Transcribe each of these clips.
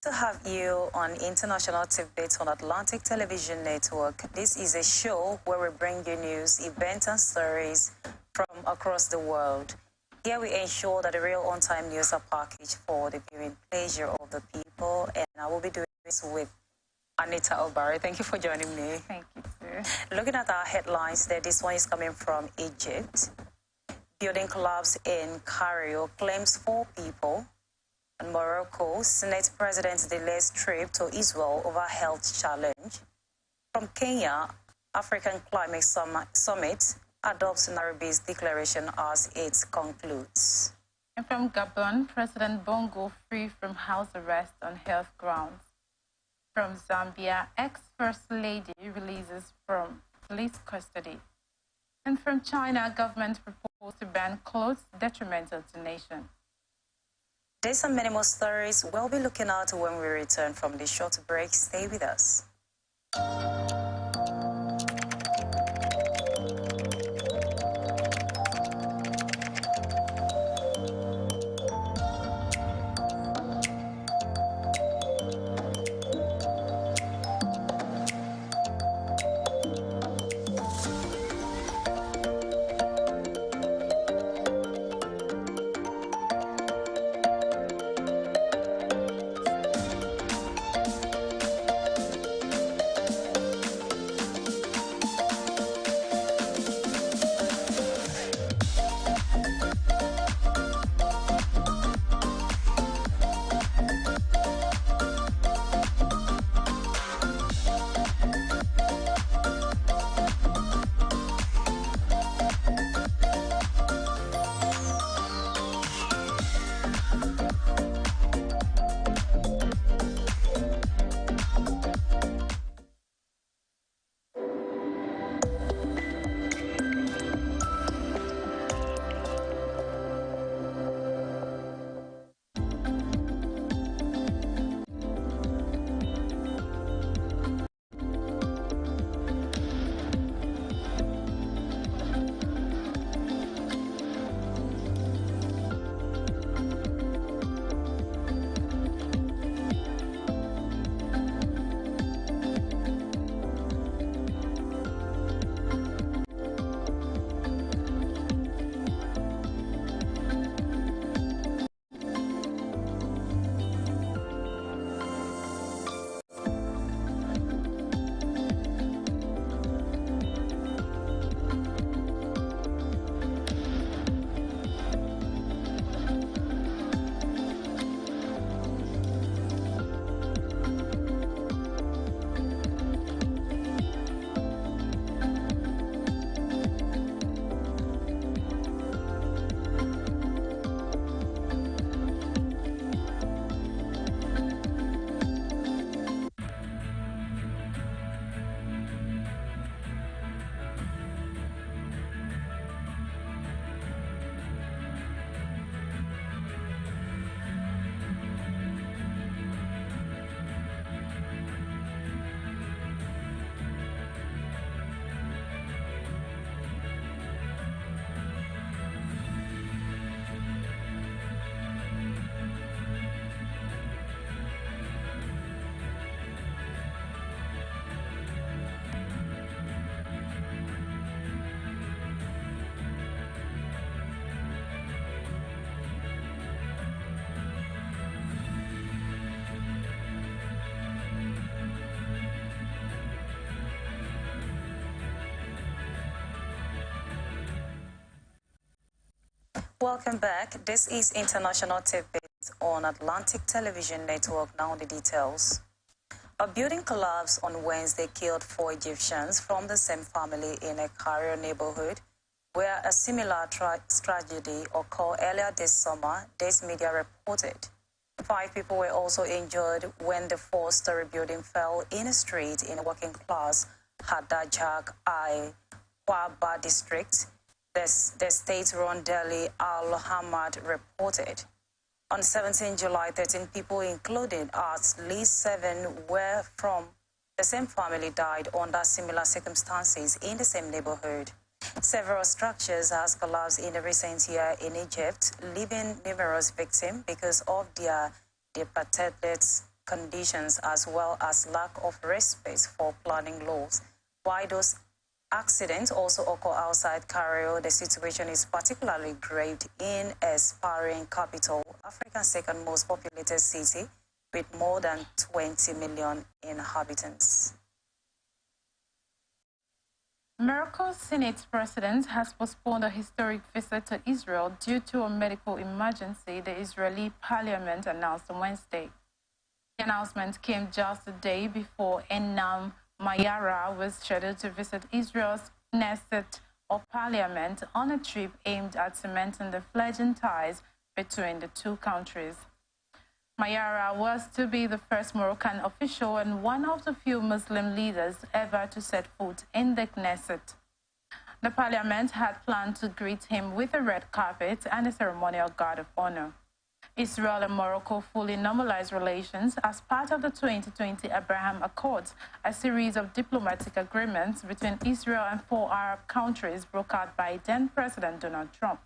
to have you on International Tit-Bits on Atlantic Television Network. This is a show where we bring you news, events, and stories from across the world. Here we ensure that the real on-time news are packaged for the viewing pleasure of the people, and I will be doing this with Anita Obari. Thank you for joining me. Thank you, sir. Looking at our headlines there, this one is coming from Egypt. Building collapse in Cairo claims 4 people. In Morocco, Senate President delays trip to Israel over health challenge. From Kenya, African Climate Summit adopts Nairobi's declaration as it concludes. And from Gabon, President Bongo free from house arrest on health grounds. From Zambia, ex-First Lady releases from police custody. And from China, government proposed to ban clothes detrimental to nation. These and many more stories we'll be looking at when we return from this short break. Stay with us. Welcome back. This is International Tit-Bits on Atlantic Television Network. Now the details. A building collapse on Wednesday killed 4 Egyptians from the same family in a Cairo neighborhood, where a similar tragedy occurred earlier this summer, this media reported. 5 people were also injured when the 4-story building fell in a street in working-class Hadajak Waba district. The state-run Delhi Al-Hamad reported. On 17 July, 13 people, including at least 7 were from the same family, died under similar circumstances in the same neighborhood. Several structures have collapsed in the recent year in Egypt, leaving numerous victims because of their dilapidated conditions as well as lack of respect for planning laws. While those accidents also occur outside Cairo, the situation is particularly grave in aspiring capital, Africa's second most populated city, with more than 20 million inhabitants. Morocco's Senate president has postponed a historic visit to Israel due to a medical emergency, the Israeli parliament announced on Wednesday. The announcement came just a day before Enam Mayara was scheduled to visit Israel's Knesset or parliament on a trip aimed at cementing the fledgling ties between the two countries. Mayara was to be the first Moroccan official and one of the few Muslim leaders ever to set foot in the Knesset. The parliament had planned to greet him with a red carpet and a ceremonial guard of honor. Israel and Morocco fully normalized relations as part of the 2020 Abraham Accords, a series of diplomatic agreements between Israel and 4 Arab countries brokered by then-President Donald Trump.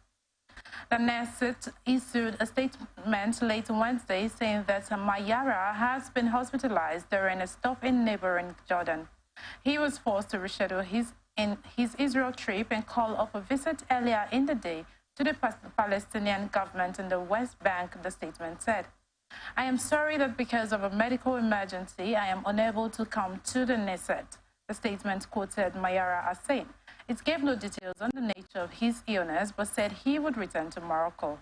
The Knesset issued a statement late Wednesday saying that Mayara has been hospitalized during a stop in neighboring Jordan. He was forced to reschedule his Israel trip and call off a visit earlier in the day to the Palestinian government in the West Bank, the statement said. I am sorry that because of a medical emergency, I am unable to come to the Knesset, the statement quoted Mayara as saying. It gave no details on the nature of his illness, but said he would return to Morocco.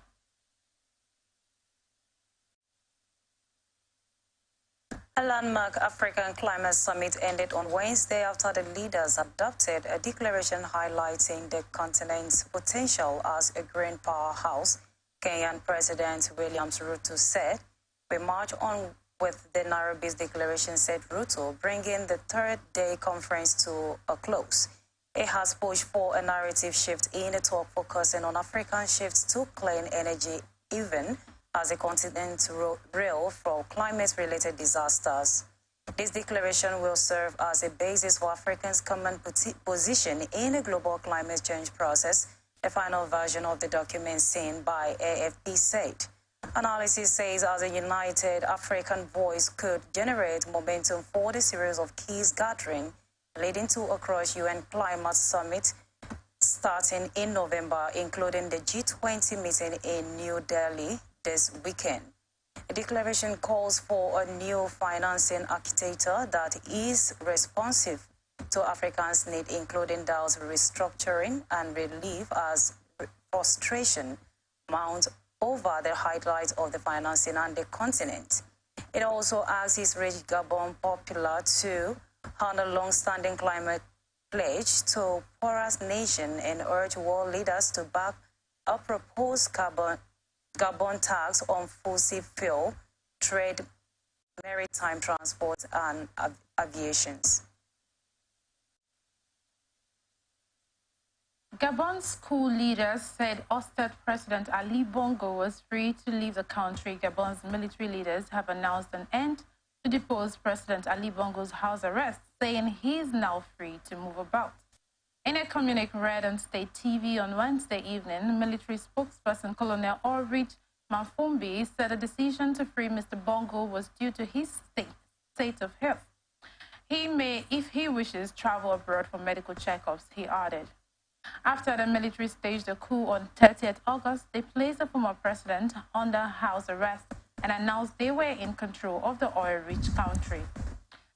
A landmark African climate summit ended on Wednesday after the leaders adopted a declaration highlighting the continent's potential as a green powerhouse. Kenyan President William Ruto said, "We march on with the Nairobi's declaration," said Ruto, bringing the third-day conference to a close. It has pushed for a narrative shift in the talk focusing on Africa's shifts to clean energy, even as the continent reels from climate-related disasters. This declaration will serve as a basis for Africa's common position in the global climate change process, the final version of the document seen by AFP said. Analysis says as a united African voice could generate momentum for the series of key gatherings leading to a cross-UN climate summit starting in November, including the G20 meeting in New Delhi this weekend. The declaration calls for a new financing architecture that is responsive to Africans' needs, including those restructuring and relief as frustration mounts over the highlights of the financing and the continent. It also asks its rich Gabon popular to honor long-standing climate pledge to poorest nation and urge world leaders to back a proposed Gabon tax on fossil fuel, trade, maritime transport, and aviation. Gabon's school leaders said ousted President Ali Bongo was free to leave the country. Gabon's military leaders have announced an end to depose President Ali Bongo's house arrest, saying he is now free to move about. In a communique read on state TV on Wednesday evening, military spokesperson Colonel Ulrich Mafumbi said the decision to free Mr. Bongo was due to his state of health. He may, if he wishes, travel abroad for medical checkups, he added. After the military staged a coup on 30th August, they placed the former president under house arrest and announced they were in control of the oil-rich country.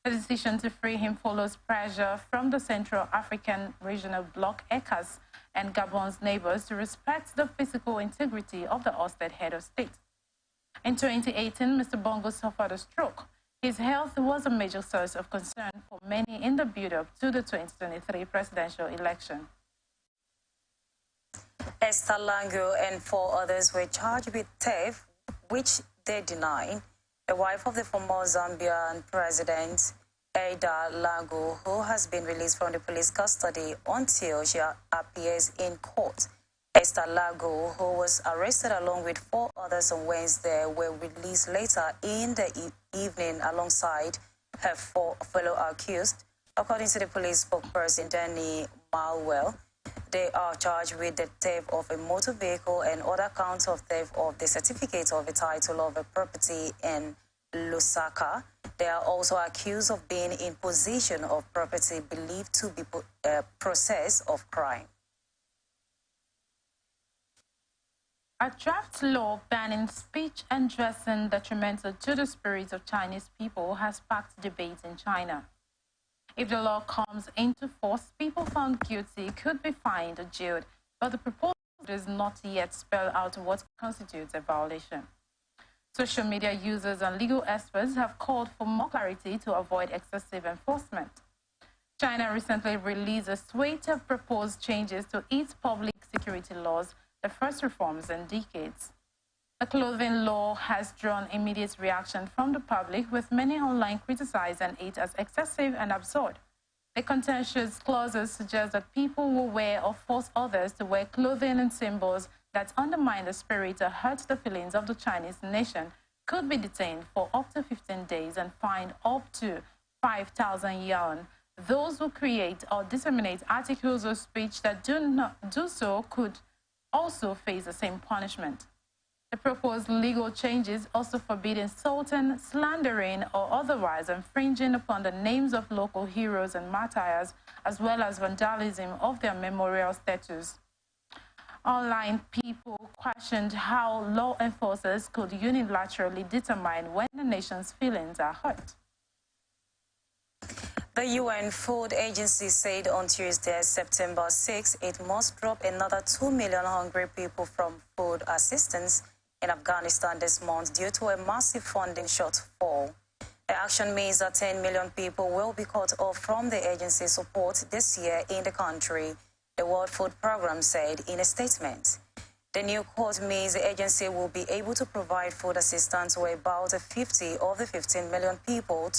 The decision to free him follows pressure from the Central African Regional Bloc ECAS and Gabon's neighbors to respect the physical integrity of the ousted head of state. In 2018, Mr. Bongo suffered a stroke. His health was a major source of concern for many in the build-up to the 2023 presidential election. Esther Lango and 4 others were charged with theft, which they deny. The wife of the former Zambian president, Ada Lango, who has been released from the police custody until she appears in court. Esther Lango, who was arrested along with 4 others on Wednesday, were released later in the evening alongside her 4 fellow accused. According to the police spokesperson, Danny Malwell, they are charged with the theft of a motor vehicle and other counts of theft of the certificate of the title of a property and Lusaka. They are also accused of being in possession of property believed to be a process of crime. A draft law banning speech and dressing detrimental to the spirit of Chinese people has sparked debate in China. If the law comes into force, people found guilty could be fined or jailed, but the proposal does not yet spell out what constitutes a violation. Social media users and legal experts have called for more clarity to avoid excessive enforcement. China recently released a suite of proposed changes to its public security laws, the first reforms in decades. The clothing law has drawn immediate reaction from the public, with many online criticizing it as excessive and absurd. The contentious clauses suggest that people will wear or force others to wear clothing and symbols that undermine the spirit or hurt the feelings of the Chinese nation could be detained for up to 15 days and fined up to 5,000 yuan. Those who create or disseminate articles of speech that do so could also face the same punishment. The proposed legal changes also forbid insulting, slandering, or otherwise infringing upon the names of local heroes and martyrs, as well as vandalism of their memorial statues. Online people questioned how law enforcers could unilaterally determine when the nation's feelings are hurt. The UN Food Agency said on Tuesday, September 6, it must drop another 2 million hungry people from food assistance in Afghanistan this month due to a massive funding shortfall. The action means that 10 million people will be cut off from the agency's support this year in the country, the World Food Programme said in a statement. The new quote means the agency will be able to provide food assistance to about 50 of the 15 million people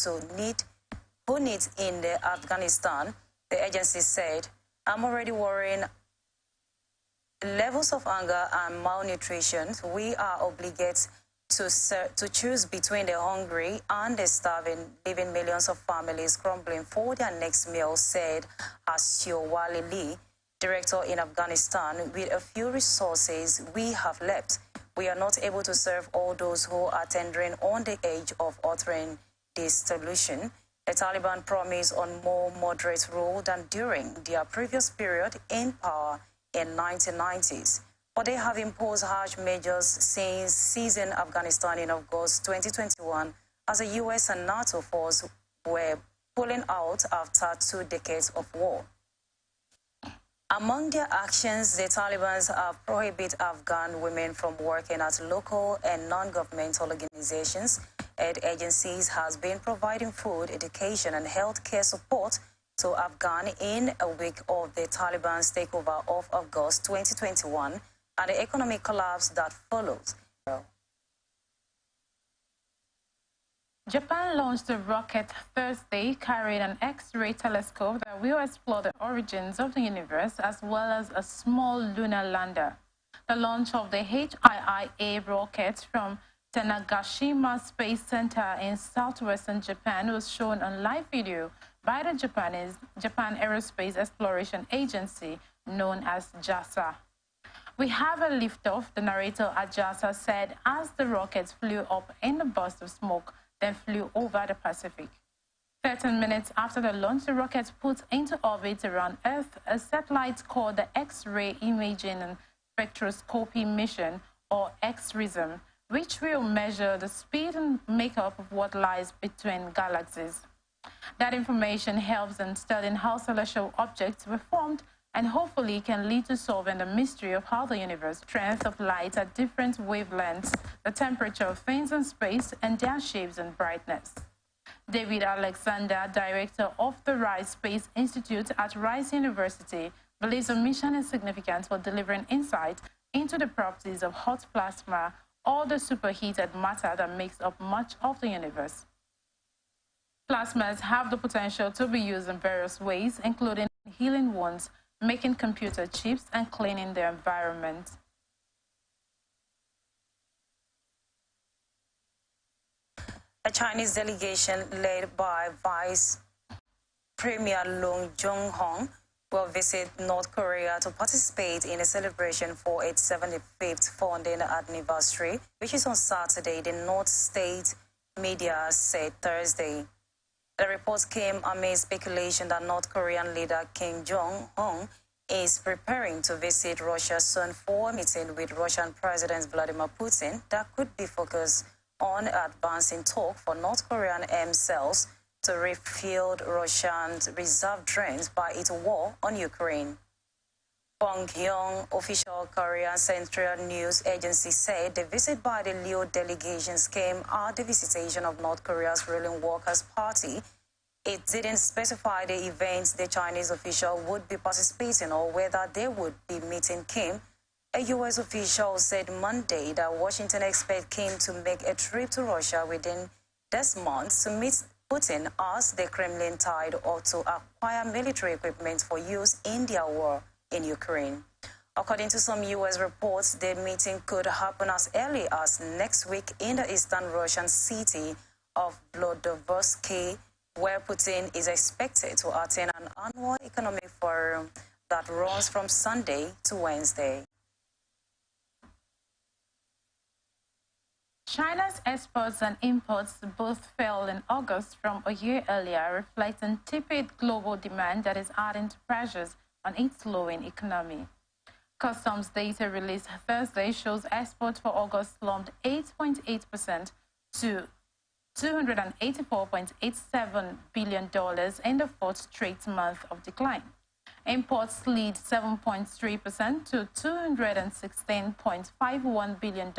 who need in Afghanistan. The agency said, "I'm already worrying levels of hunger and malnutrition. We are obligated to choose between the hungry and the starving, leaving millions of families crumbling for their next meal," said Asiowale Lee, director in Afghanistan. "With a few resources we have left, we are not able to serve all those who are tendering on the edge of uttering this solution." The Taliban promised on more moderate rule than during their previous period in power in 1990s. But they have imposed harsh measures since seizing Afghanistan in August 2021 as the US and NATO forces were pulling out after 2 decades of war. Among their actions, the Taliban have prohibited Afghan women from working at local and non-governmental organizations. Aid agencies has been providing food, education, and health care support to Afghan in a week of the Taliban's takeover of August 2021 and the economic collapse that follows. Japan launched a rocket Thursday carrying an X-ray telescope that will explore the origins of the universe, as well as a small lunar lander. The launch of the HIIA rocket from Tanegashima Space Center in southwestern Japan was shown on live video by the Japan Aerospace Exploration Agency, known as JAXA. "We have a liftoff," the narrator at JAXA said as the rocket flew up in a burst of smoke, then flew over the Pacific. 13 minutes after the launch, the rocket put into orbit around Earth a satellite called the X-ray Imaging and Spectroscopy Mission, or XRISM, which will measure the speed and makeup of what lies between galaxies. That information helps in studying how celestial objects were formed and hopefully can lead to solving the mystery of how the universe, strength of light at different wavelengths, the temperature of things in space, and their shapes and brightness. David Alexander, director of the Rice Space Institute at Rice University, believes the mission is significant for delivering insight into the properties of hot plasma, or the superheated matter that makes up much of the universe. Plasmas have the potential to be used in various ways, including healing wounds, making computer chips, and cleaning the environment. A Chinese delegation led by Vice Premier Lung Jung-hong will visit North Korea to participate in a celebration for its 75th founding anniversary, which is on Saturday. The North State media said Thursday. The report came amid speculation that North Korean leader Kim Jong-un is preparing to visit Russia soon for a meeting with Russian President Vladimir Putin that could be focused on advancing talk for North Korean cells to refuel Russia's reserve drains by its war on Ukraine. Pyongyang official Korean Central News Agency said the visit by the Leo delegations came at the visitation of North Korea's ruling Workers' Party. It didn't specify the events the Chinese official would be participating or whether they would be meeting Kim. A U.S. official said Monday that Washington expects Kim to make a trip to Russia within this month to meet Putin as the Kremlin tied or to acquire military equipment for use in their war in Ukraine. According to some U.S. reports, the meeting could happen as early as next week in the eastern Russian city of Vladivostok, where Putin is expected to attend an annual economic forum that runs from Sunday to Wednesday. China's exports and imports both fell in August from a year earlier, reflecting tepid global demand that is adding to pressures on its slowing economy. Customs data released Thursday shows exports for August slumped 8.8% to $284.87 billion in the fourth straight month of decline. Imports slid 7.3% to $216.51 billion.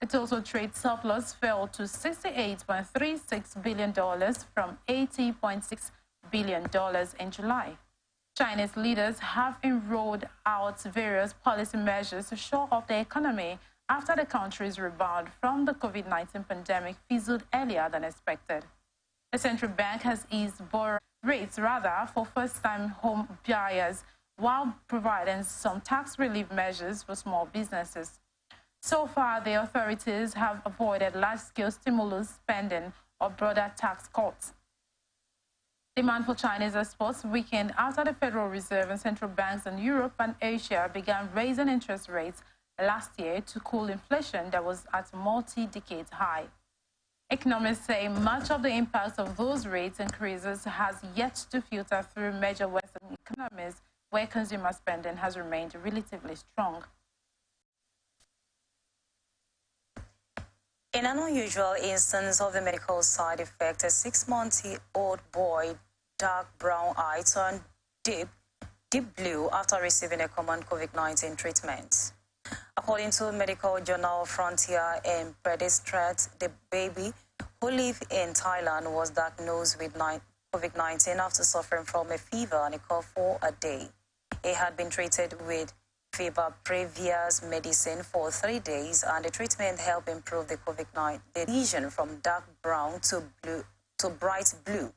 The total trade surplus fell to $68.36 billion from $80.6 billion in July. Chinese leaders have rolled out various policy measures to shore up the economy after the country's rebound from the COVID-19 pandemic fizzled earlier than expected. The central bank has eased borrow rates for first-time home buyers while providing some tax relief measures for small businesses. So far, the authorities have avoided large-scale stimulus spending or broader tax cuts. Demand for Chinese exports weakened after the Federal Reserve and central banks in Europe and Asia began raising interest rates last year to cool inflation that was at a multi-decade high. Economists say much of the impact of those rate increases has yet to filter through major Western economies where consumer spending has remained relatively strong. In an unusual instance of a medical side effect, a 6-month-old boy, dark brown eye, turned deep blue after receiving a common COVID-19 treatment. According to medical journal Frontier in Pedestrians, the baby, who lived in Thailand, was diagnosed with COVID-19 after suffering from a fever and a cough for a day. He had been treated with fever previous medicine for 3 days, and the treatment helped improve the COVID-19 lesion from dark brown to bright blue.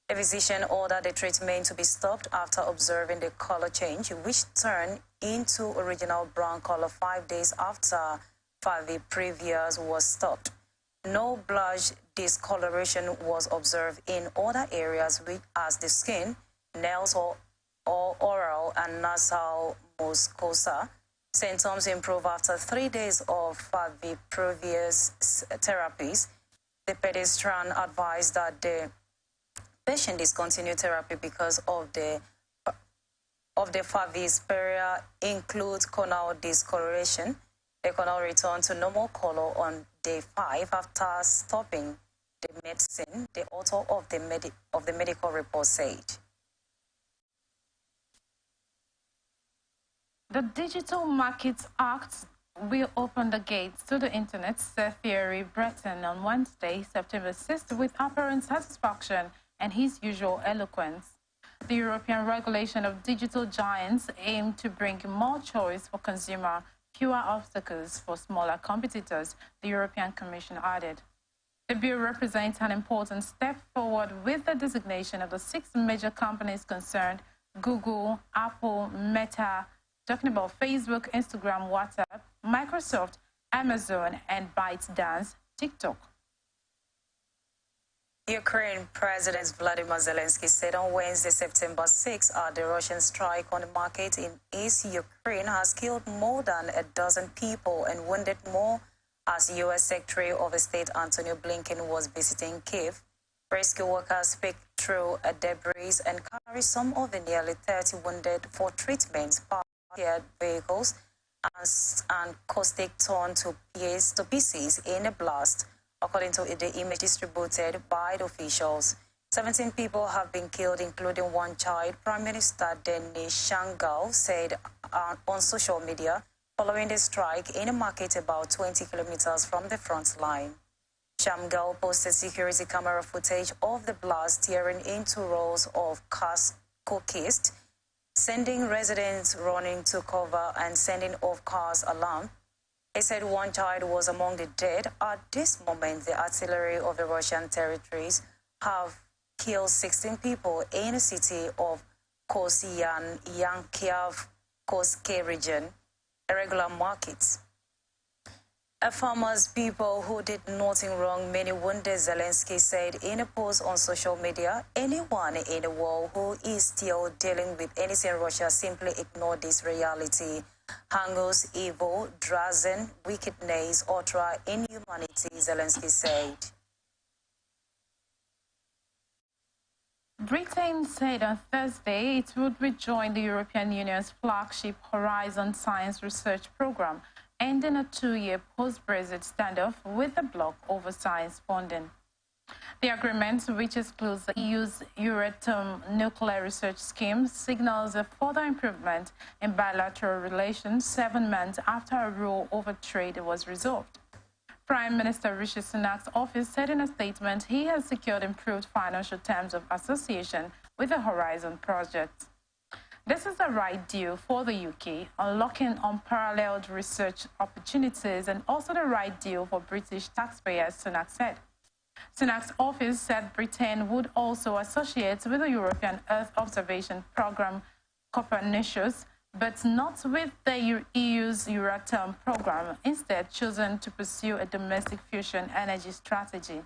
The physician ordered the treatment to be stopped after observing the color change, which turned into original brown color 5 days after fever previous was stopped. No blush discoloration was observed in other areas, as the skin, nails, or oral and nasal mucosa. Symptoms improve after 3 days of previous therapies. The pediatrician advised that the patient discontinue therapy because of the Favi's area includes corneal discoloration. The cornea returned to normal color on day 5 after stopping the medicine, the author of the medical report said. The Digital Markets Act will open the gates to the internet, said Thierry Breton on Wednesday, September 6th, with apparent satisfaction and his usual eloquence. The European regulation of digital giants aimed to bring more choice for consumers, fewer obstacles for smaller competitors, the European Commission added. The bill represents an important step forward with the designation of the 6 major companies concerned: Google, Apple, Meta, talking about Facebook, Instagram, WhatsApp, Microsoft, Amazon, and ByteDance, TikTok. Ukraine President Vladimir Zelensky said on Wednesday, September 6, the Russian strike on the market in East Ukraine has killed more than a dozen people and wounded more As U.S. Secretary of State Antony Blinken was visiting Kyiv, rescue workers picked through debris and carried some of the nearly 30 wounded for treatment by armored vehicles and caustic torn to pieces in a blast, according to the image distributed by the officials. 17 people have been killed, including one child, Prime Minister Denis Shangal said on social media following the strike in a market about 20 kilometers from the front line. Shangal posted security camera footage of the blast tearing into rows of cars cooked, sending residents running to cover and sending off cars alarm. He said one child was among the dead. At this moment, the artillery of the Russian territories have killed 16 people in the city of Kosyankiv-Koske region, irregular markets. A farmer's people who did nothing wrong, many wounded, Zelensky said in a post on social media. Anyone in the world who is still dealing with anything in Russia simply ignore this reality. Hungers, evil, drazen, wickedness, ultra inhumanity, Zelensky said. Britain said on Thursday it would rejoin the European Union's flagship Horizon Science Research Programme, ending a 2-year post-Brexit standoff with the bloc over science funding. The agreement, which excludes the EU's Euratom nuclear research scheme, signals a further improvement in bilateral relations 7 months after a row over trade was resolved. Prime Minister Rishi Sunak's office said in a statement he has secured improved financial terms of association with the Horizon project. This is the right deal for the UK, unlocking unparalleled research opportunities and also the right deal for British taxpayers, Sunak said. Sunak's office said Britain would also associate with the European Earth Observation Programme Copernicus, but not with the EU's Euratom programme, instead chosen to pursue a domestic fusion energy strategy.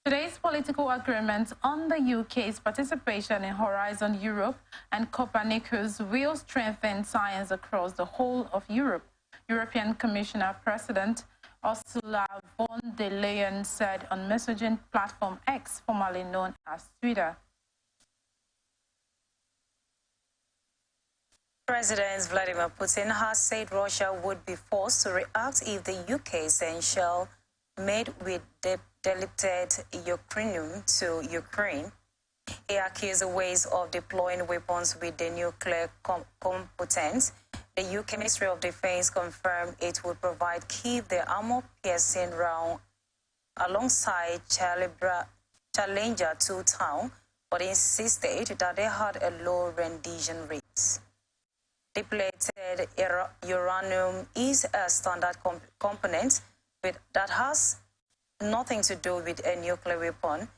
Today's political agreement on the UK's participation in Horizon Europe and Copernicus will strengthen science across the whole of Europe, European Commissioner President Ursula von der Leyen said on messaging platform X, formerly known as Twitter. President Vladimir Putin has said Russia would be forced to react if the UK's essential made with depleted uranium to Ukraine. He accused the ways of deploying weapons with the nuclear components. The UK Ministry of Defense confirmed it would provide Kyiv the armor-piercing round alongside Challenger 2 town, but insisted that they had a low rendition rate. Depleted uranium is a standard component that has nothing to do with a nuclear weapon,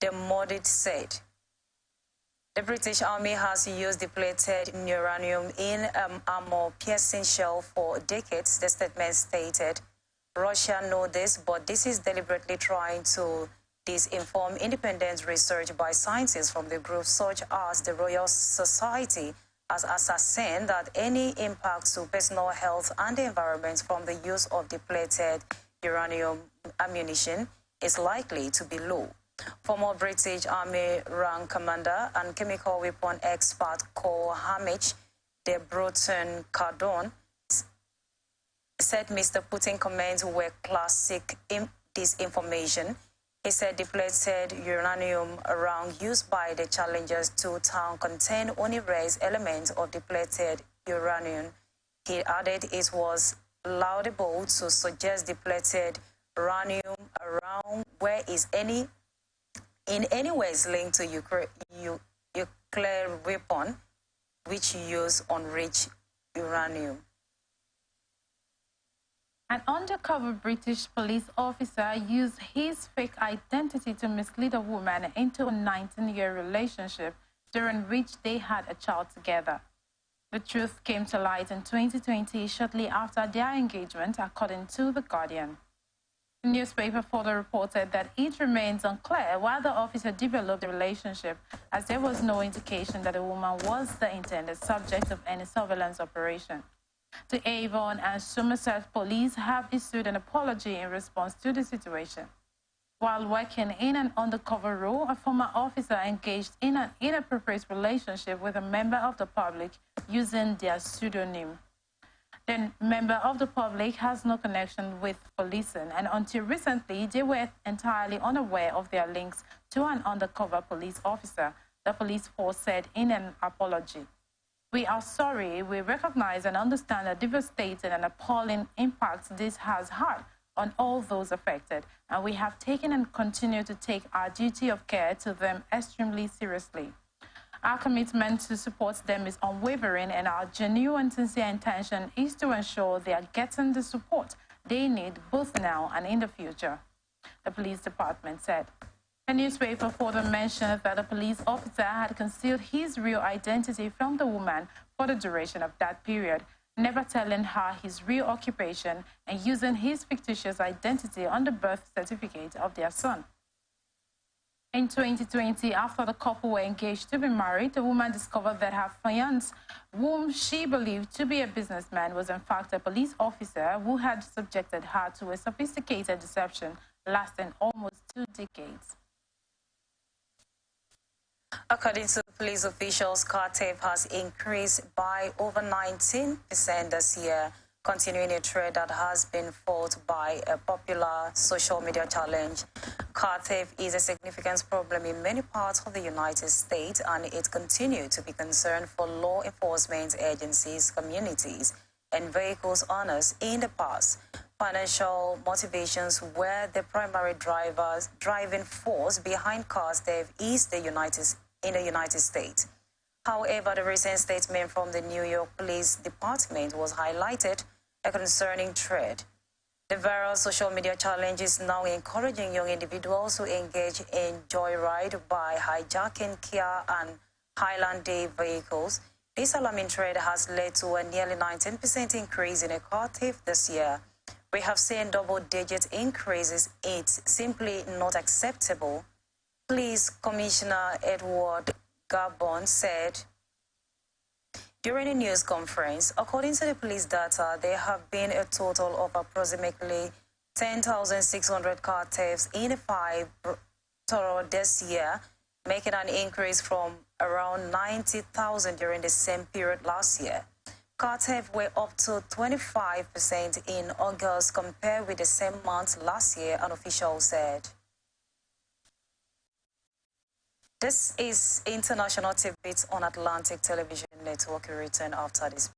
the Modit said. The British Army has used depleted uranium in armor-piercing shell for decades, the statement stated. Russia knows this, but this is deliberately trying to disinform independent research by scientists from the group such as the Royal Society as ascertained that any impact to personal health and the environment from the use of depleted uranium ammunition is likely to be low. Former British Army rank commander and chemical weapon expert Cole Hamish de Broughton Cardon said Mr. Putin's comments were classic disinformation. He said depleted uranium round used by the Challengers 2 town contained only rare elements of depleted uranium. He added it was laudable to suggest depleted uranium around where is in any ways linked to nuclear weapon which use enriched uranium. An undercover British police officer used his fake identity to mislead a woman into a 19-year relationship during which they had a child together. The truth came to light in 2020, shortly after their engagement, according to The Guardian. The newspaper further reported that it remains unclear why the officer developed the relationship, as there was no indication that the woman was the intended subject of any surveillance operation. The Avon and Somerset police have issued an apology in response to the situation. While working in an undercover role, a former officer engaged in an inappropriate relationship with a member of the public using their pseudonym. The member of the public has no connection with policing, and until recently, they were entirely unaware of their links to an undercover police officer, the police force said in an apology. We are sorry. We recognize and understand the devastating and appalling impact this has had on all those affected, and we have taken and continue to take our duty of care to them extremely seriously. Our commitment to support them is unwavering, and our genuine and sincere intention is to ensure they are getting the support they need both now and in the future, the police department said. The newspaper further mentioned that the police officer had concealed his real identity from the woman for the duration of that period, never telling her his real occupation and using his fictitious identity on the birth certificate of their son. In 2020, after the couple were engaged to be married, the woman discovered that her fiancé, whom she believed to be a businessman, was in fact a police officer who had subjected her to a sophisticated deception lasting almost 2 decades. According to police officials, car theft has increased by over 19% this year, continuing a trend that has been fought by a popular social media challenge. Car theft is a significant problem in many parts of the United States, and it continues to be concern for law enforcement agencies, communities, and vehicles owners in the past. Financial motivations were the primary driving force behind car theft in the United States. However, the recent statement from the New York Police Department was highlighted a concerning trend. The viral social media challenge is now encouraging young individuals to engage in joyride by hijacking Kia and Highland-Dave vehicles. This alarming trend has led to a nearly 19% increase in a car theft this year. We have seen double-digit increases. It's simply not acceptable, Police Commissioner Edward Garbon said during a news conference. According to the police data, there have been a total of approximately 10,600 car thefts in 5 boroughs this year, making an increase from around 90,000 during the same period last year. Car thefts were up to 25% in August compared with the same month last year, an official said. This is International Tit-Bits on Atlantic Television Network. We return after this.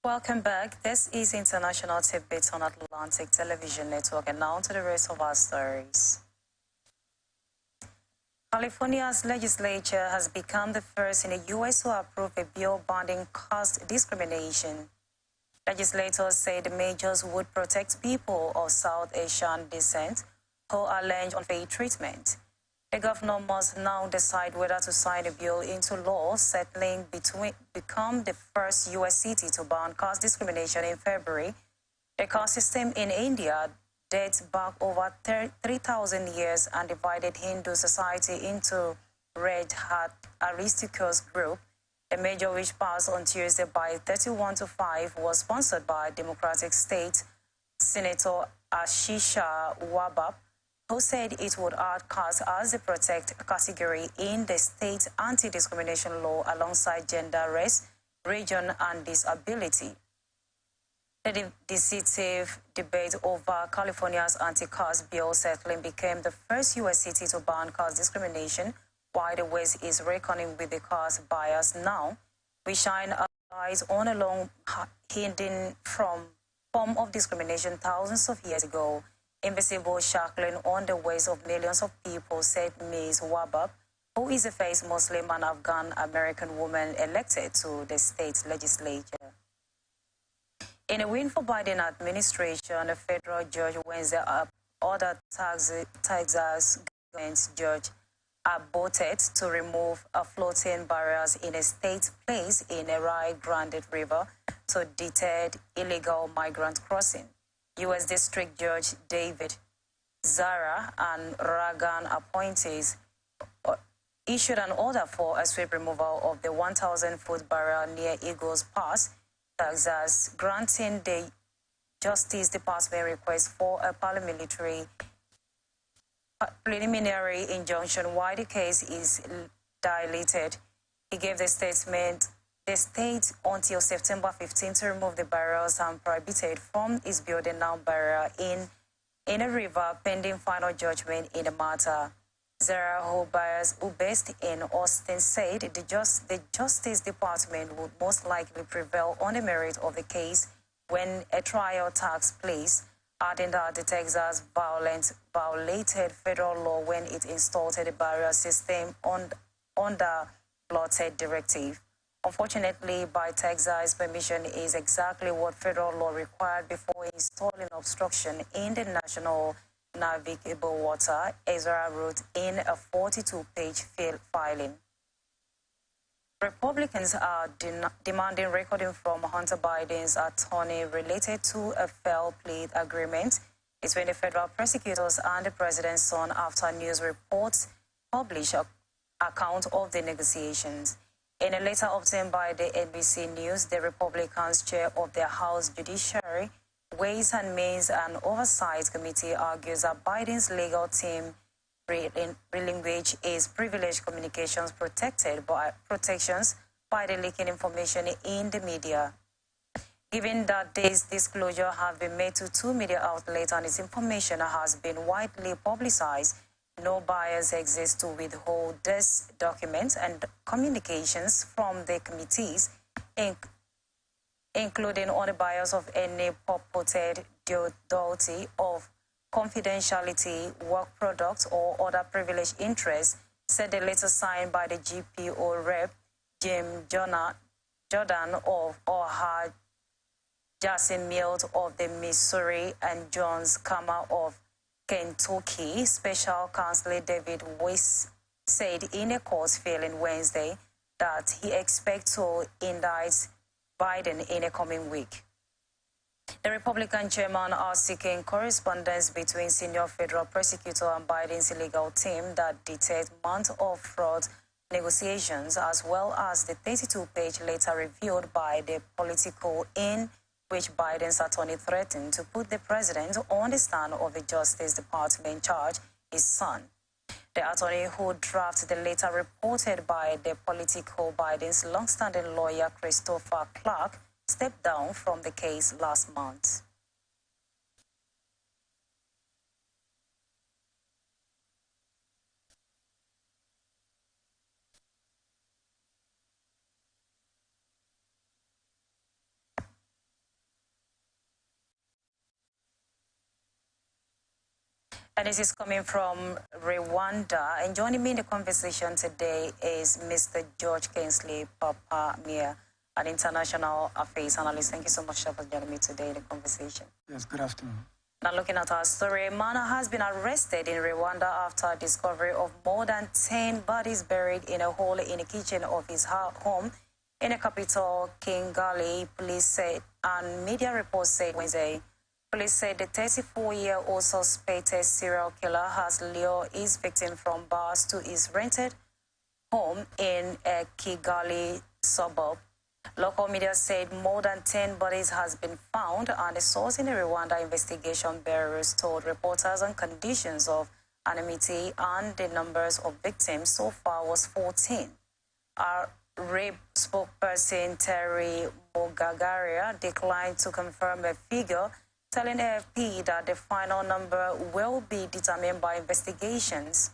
Welcome back. This is International Tit-Bits on Atlantic Television Network, and now to the rest of our stories. California's legislature has become the first in the U.S. to approve a bill banning caste discrimination. Legislators say the measures would protect people of South Asian descent who are alleged unfair treatment. The governor must now decide whether to sign the bill into law, settling become the first U.S. city to ban caste discrimination in February. The caste system in India dates back over 3,000 years and divided Hindu society into red hat aristocrats group. The measure, which passed on Tuesday by 31-5, was sponsored by Democratic State Senator Ashisha Wabab, who said it would add caste as a protected category in the state anti-discrimination law alongside gender, race, region, and disability. The decisive debate over California's anti-caste bill settling became the first U.S. city to ban caste discrimination, while the West is reckoning with the caste bias now. We shine our eyes on a long hidden form of discrimination thousands of years ago, invisible shackling on the ways of millions of people, said Ms. Wabab, who is a first Muslim and Afghan-American woman elected to the state legislature. In a win for Biden administration, a federal judge Wednesday ordered Texas government judge aborted to remove floating barriers in a state place in a Rio Grande River to deter illegal migrant crossing. U.S. District Judge David Zara and Ragan appointees issued an order for a swift removal of the 1,000-foot barrier near Eagles Pass, Texas, granting the Justice Department request for a preliminary injunction while the case is dilated. He gave the state until September 15 to remove the barriers and prohibited from its building now barrier in a river pending final judgment in the matter. Zara, who based in Austin, said the Justice Department would most likely prevail on the merit of the case when a trial takes place, adding that the Texas violated federal law when it installed the barrier system under blotted directive. Unfortunately, by Texas, permission is exactly what federal law required before installing obstruction in the national navigable water, Ezra wrote in a 42-page filing. Republicans are demanding recording from Hunter Biden's attorney related to a failed plea agreement between the federal prosecutors and the president's son after news reports published an account of the negotiations. In a letter obtained by the NBC News, the Republicans' chair of the House Judiciary, Ways and Means and Oversight Committee argues that Biden's legal team relinquished its privileged communications protections by the leaking information in the media. Given that this disclosure have been made to two media outlets and its information has been widely publicized, no bias exists to withhold this documents and communications from the committees, including on the bias of any purported duty of confidentiality, work products, or other privileged interests, said the letter signed by the GPO rep Jim Jordan of Ohio, Jason Mills of the Missouri, and John Kama of Kentucky. Special Counsel David Weiss said in a court filing Wednesday that he expects to indict Biden in a coming week. The Republican chairman are seeking correspondence between senior federal prosecutor and Biden's legal team that detailed months of fraud negotiations, as well as the 32-page letter reviewed by the Politico in which Biden's attorney threatened to put the president on the stand of the Justice Department charge his son. The attorney who drafted the letter, reported by the Politico, Biden's longstanding lawyer Christopher Clark, stepped down from the case last month. And this is coming from Rwanda. And joining me in the conversation today is Mr. George Kingsley Papa-Mia, an international affairs analyst. Thank you so much for joining me today in the conversation. Yes, good afternoon. Now looking at our story, a man has been arrested in Rwanda after discovery of more than 10 bodies buried in a hole in the kitchen of his home in the capital, Kigali, police said, and media reports said Wednesday. Police said the 34-year-old suspected serial killer has lured his victim from bars to his rented home in a Kigali suburb. Local media said more than 10 bodies has been found, and a source in the Rwanda Investigation Bureau told reporters on conditions of anonymity, and the numbers of victims so far was 14. Our rape spokesperson Terry Mogagaria declined to confirm a figure, telling AFP that the final number will be determined by investigations.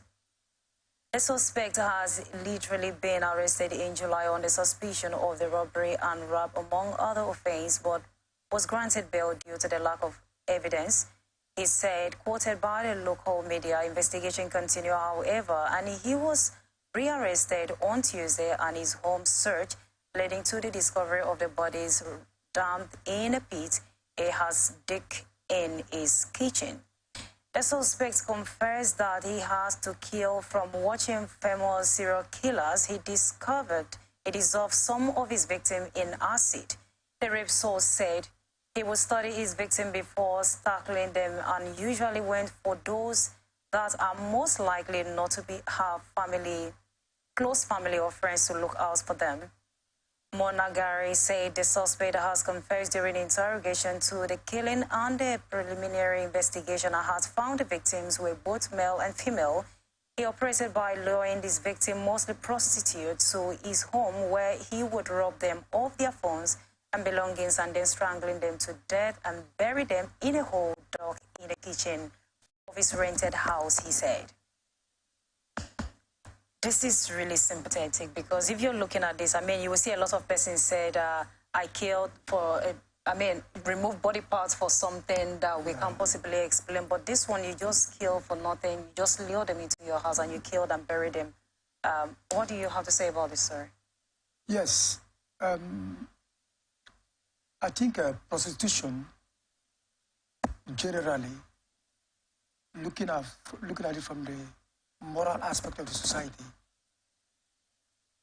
The suspect has literally been arrested in July on the suspicion of the robbery and rape, among other offences, but was granted bail due to the lack of evidence. He said, quoted by the local media, investigation continued, however, and he was rearrested on Tuesday and his home search, leading to the discovery of the bodies dumped in a pit he has dug in his kitchen. The suspect confessed that he has to kill from watching famous serial killers. He dissolved some of his victims in acid. The rape source said he would study his victim before tackling them and usually went for those that are most likely not to have close family or friends to look out for them. Monagari said the suspect has confessed during interrogation to the killing, and the preliminary investigation has found the victims were both male and female. He operated by luring this victim, mostly prostitutes, to his home where he would rob them of their phones and belongings and then strangling them to death and bury them in a hole dug in the kitchen of his rented house, he said. This is really sympathetic because if you're looking at this, I mean, you will see a lot of persons said, I killed for, remove body parts for something that we can't possibly explain. But this one, you just kill for nothing. You just lure them into your house and you killed and buried them. What do you have to say about this, sir? Yes. I think prostitution, generally, looking at it from the moral aspect of the society,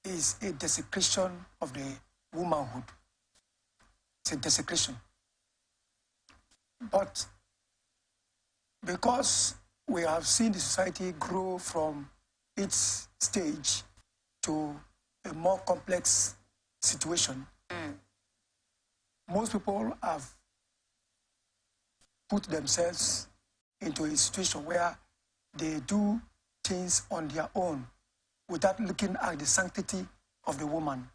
is a desecration of the womanhood. It's a desecration. But because we have seen the society grow from its stage to a more complex situation, most people have put themselves into a situation where they do things on their own without looking at the sanctity of the woman.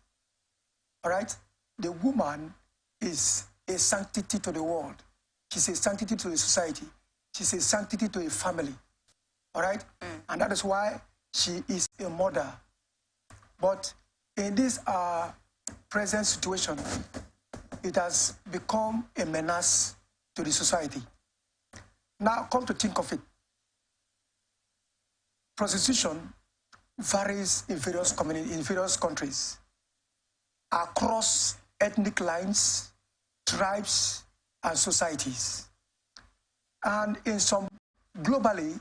All right? The woman is a sanctity to the world. She's a sanctity to the society. She's a sanctity to a family. All right? And that is why she is a mother. But in this present situation, it has become a menace to the society. Now, come to think of it. Prostitution varies in various countries, across ethnic lines, tribes, and societies. And globally,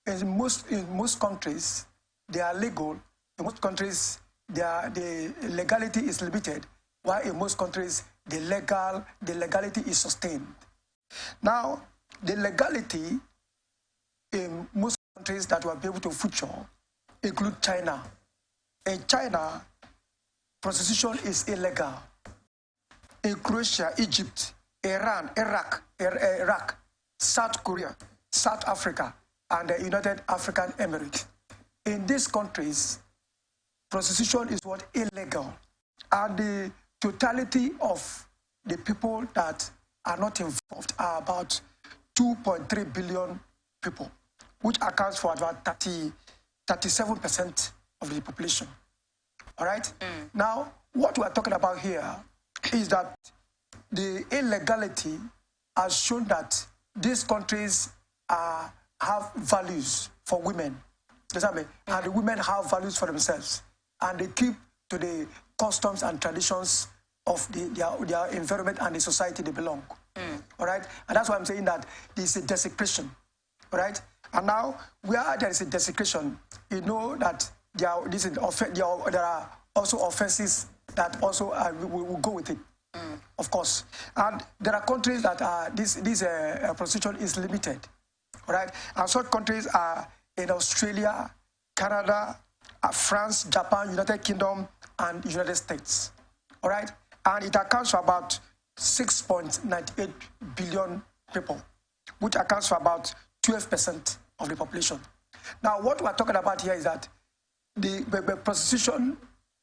in most countries, they are legal. In most countries, the legality is limited, while in most countries, the legality is sustained. Now, the legality in most countries that will be able to feature include China. In China, prostitution is illegal. In Croatia, Egypt, Iran, Iraq, South Korea, South Africa, and the United African Emirates. In these countries, prostitution is illegal. And the totality of the people that are not involved are about 2.3 billion people, which accounts for about 37% of the population. All right? Now, what we are talking about here is that the illegality has shown that these countries are have values for women. You know what I mean? And the women have values for themselves. And they keep to the customs and traditions of their environment and the society they belong. All right? And that's why I'm saying that there's a desecration. All right? And now, where there is a desecration, you know that there are also offenses that also will go with it, of course. And there are countries that this prostitution is limited. All right? And such countries are in Australia, Canada, France, Japan, United Kingdom, and United States. All right? And it accounts for about 6.98 billion people, which accounts for about 12% of the population. Now, what we're talking about here is that the prostitution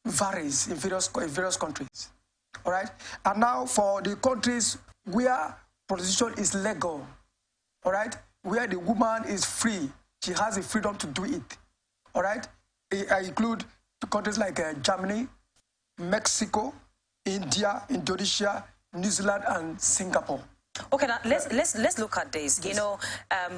varies in various countries. All right? And now, for the countries where prostitution is legal, all right, where the woman is free, she has the freedom to do it. All right? I include countries like Germany, Mexico, India, Indonesia, New Zealand, and Singapore. Okay, now let's look at this. Yes. You know,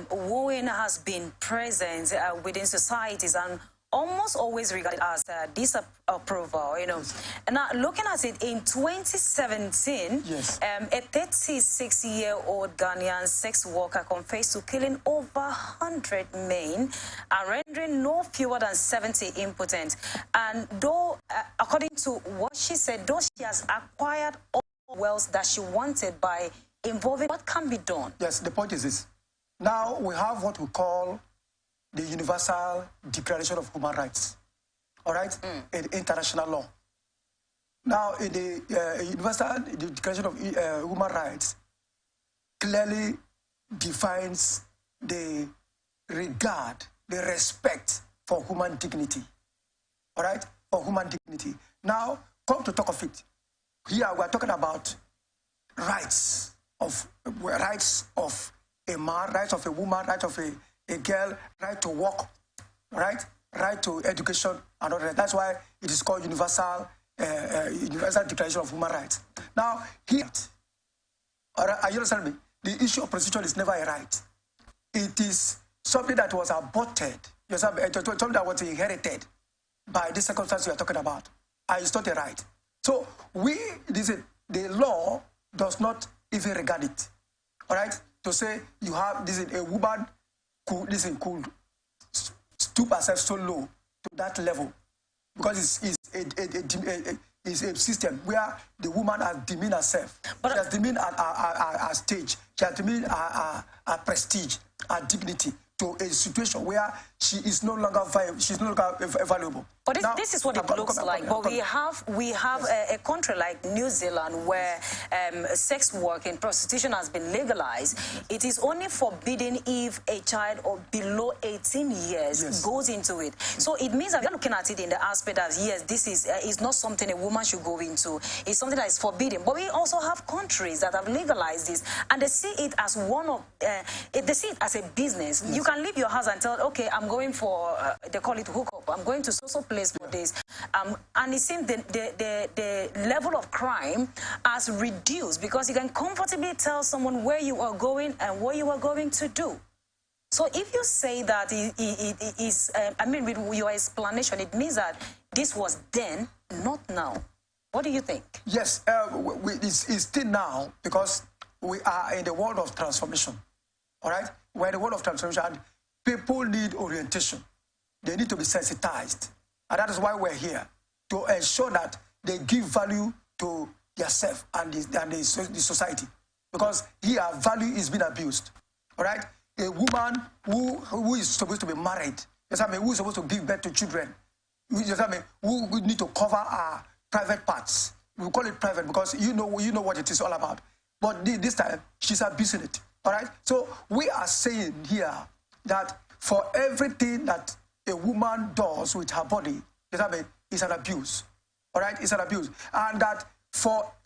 wooing has been present within societies and almost always regarded as disapproval, you know. Yes. And now, looking at it, in 2017, yes, a 36-year-old Ghanaian sex worker confessed to killing over 100 men and rendering no fewer than 70 impotent. And though, according to what she said, though she has acquired all the wealth that she wanted by involving, what can be done? Yes, the point is this. Now we have what we call the Universal Declaration of Human Rights, all right, in international law. Now, in the Universal Declaration of Human Rights clearly defines the regard, the respect for human dignity, all right, for human dignity. Now, come to talk of it. Here, we're talking about rights of a man, rights of a woman, rights of a girl, right to work, right to education, and all that. That's why it is called Universal Declaration of Human Rights. Now, here, are you understand me? The issue of prostitution is never a right. It is something that was aborted, something that was inherited by the circumstances we are talking about. And it's not a right. So the law does not even regard it. All right? To say you have a woman could stoop herself so low to that level, because it's a system where the woman has demeaned herself. But she has demeaned her stage. She has demeaned her prestige, her dignity, to a situation where she is no longer viable. She's no longer valuable. But this is what it looks like. But we have yes, a country like New Zealand where sex work and prostitution has been legalized. It is only forbidden if a child or below 18 years yes, goes into it. So it means that we're looking at it in the aspect of, yes, this is not something a woman should go into. It's something that is forbidden. But we also have countries that have legalized this, and they see it as they see it as a business. Yes. You can leave your house and tell, okay, I'm going for, they call it hookup. I'm going to so place for this. And it seems the level of crime has reduced because you can comfortably tell someone where you are going and what you are going to do. So if you say that it is, I mean, with your explanation, it means that this was then, not now. What do you think? Yes, it's still now because we are in the world of transformation. All right? We're in the world of transformation and people need orientation. They need to be sensitized. And that is why we're here, to ensure that they give value to themselves and the society. Because here, value is being abused. All right? A woman who is supposed to be married, who is supposed to give birth to children, who need to cover our private parts. We call it private because you know what it is all about. But this time, she's abusing it. All right? So we are saying here that for everything that a woman does with her body, it's an abuse. All right? It's an abuse. And that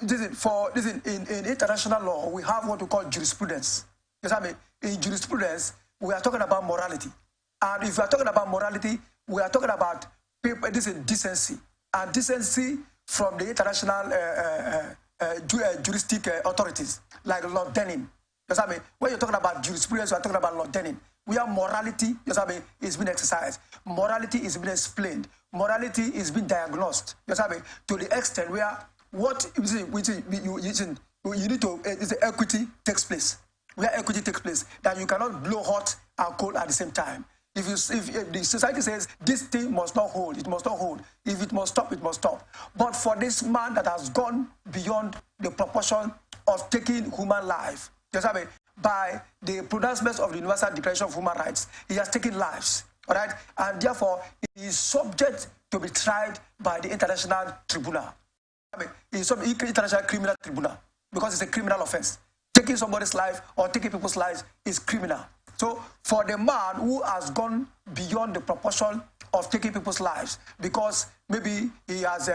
in international law, we have what we call jurisprudence. In jurisprudence, we are talking about morality. And if we are talking about morality, we are talking about decency. And decency from the international juristic authorities, like Lord Denning. When you're talking about jurisprudence, you're talking about Lord Denning. where morality, is being exercised. Morality is being explained. Morality is being diagnosed. To the extent where what you need to, equity takes place. Where equity takes place, that you cannot blow hot and cold at the same time. If the society says this thing must not hold, it must not hold. If it must stop, it must stop. But for this man that has gone beyond the proportion of taking human life, by the pronouncements of the Universal Declaration of Human Rights, he has taken lives, all right? And therefore, he is subject to be tried by the International Tribunal. He is subject to the International Criminal Tribunal because it's a criminal offense. Taking somebody's life or taking people's lives is criminal. So for the man who has gone beyond the proportion of taking people's lives because maybe he has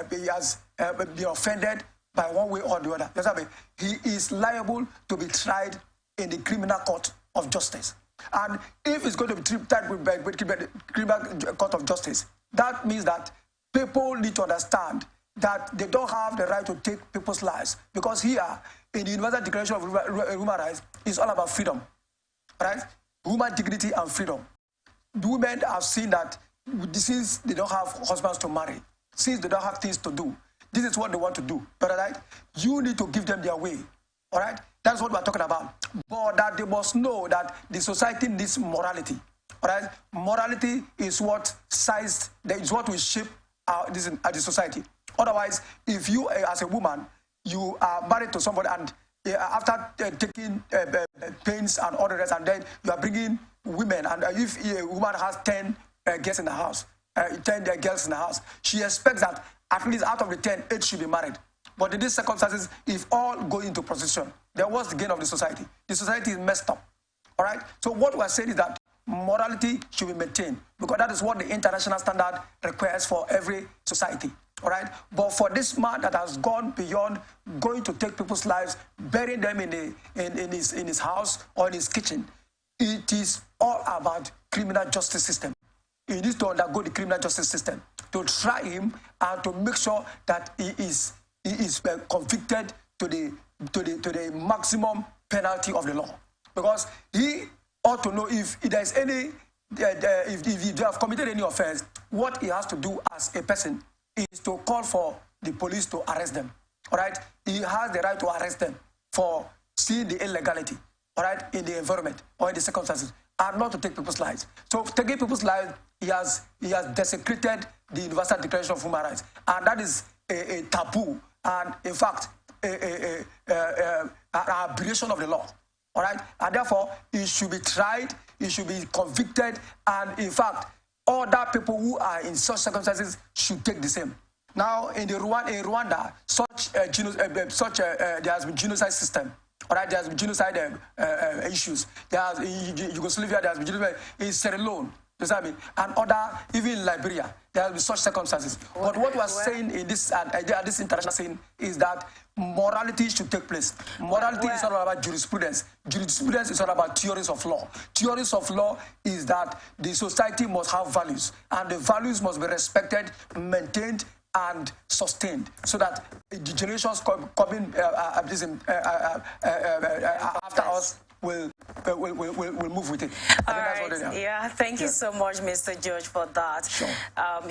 been offended by one way or the other, he is liable to be tried in the criminal court of justice. And if it's going to be tried with the criminal court of justice, that means that people need to understand that they don't have the right to take people's lives because here in the Universal Declaration of Human Rights, it's all about freedom. Right? Human dignity and freedom. The women have seen that since they don't have husbands to marry, since they don't have things to do, this is what they want to do. All right? You need to give them their way. All right? That's what we're talking about. But that they must know that the society needs morality. All right? Morality is what will shape the society. Otherwise, if you, as a woman, you are married to somebody and after taking pains and all the rest, and then you are bringing women, and if a woman has 10 girls in the house, 10 girls in the house, she expects that at least out of the 10, 8 should be married. But in these circumstances, if all go into prostitution, then what's the gain of the society? The society is messed up. All right? So what we are saying is that morality should be maintained because that is what the international standard requires for every society. All right, but for this man that has gone beyond going to take people's lives, burying them in his house or in his kitchen, it is all about criminal justice system. He needs to undergo the criminal justice system to try him and to make sure that he is convicted to the maximum penalty of the law, because he ought to know if there is any if they have committed any offense, what he has to do as a person is to call for the police to arrest them. All right? He has the right to arrest them for seeing the illegality, all right, in the environment or in the circumstances, and not to take people's lives. So taking people's lives, he has desecrated the Universal Declaration of Human Rights, and that is a taboo, and in fact, an aberration of the law. All right? And therefore, he should be tried, he should be convicted, and in fact, other people who are in such circumstances should take the same. Now, in Rwanda, there has been genocide system. All right, there has been genocide issues. In Yugoslavia, there has been genocide. In Sierra Leone, and other, even in Liberia, there has been such circumstances. But what we are saying in this international scene is that morality should take place. Morality is not all about jurisprudence. Jurisprudence is all about theories of law. Theories of law is that the society must have values, and the values must be respected, maintained, and sustained, so that the generations coming after us will move with it. All right. Yeah, thank you so much, Mr. George, for that. Sure.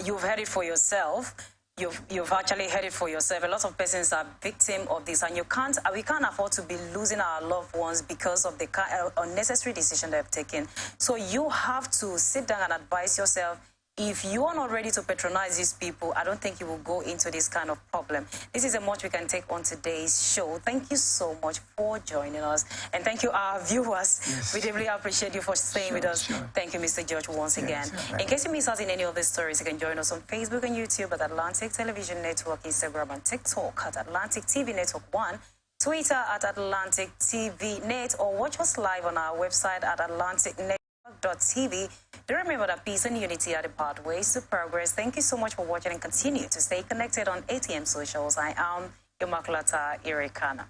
You've heard it for yourself. You've actually heard it for yourself. A lot of persons are victims of this, and we can't afford to be losing our loved ones because of the unnecessary decision they've taken. So you have to sit down and advise yourself. If you are not ready to patronize these people, I don't think you will go into this kind of problem. This is a much we can take on today's show. Thank you so much for joining us. And thank you, our viewers. Yes. We really appreciate you for staying with us. Sure. Thank you, Mr. George, once again. Right. In case you miss out in any of these stories, you can join us on Facebook and YouTube at Atlantic Television Network, Instagram and TikTok at Atlantic TV Network 1, Twitter at Atlantic TV Net, or watch us live on our website at AtlanticNetwork.tv. Do remember that peace and unity are the pathways to progress. Thank you so much for watching and continue to stay connected on ATM Socials. I am Immaculata Irikana.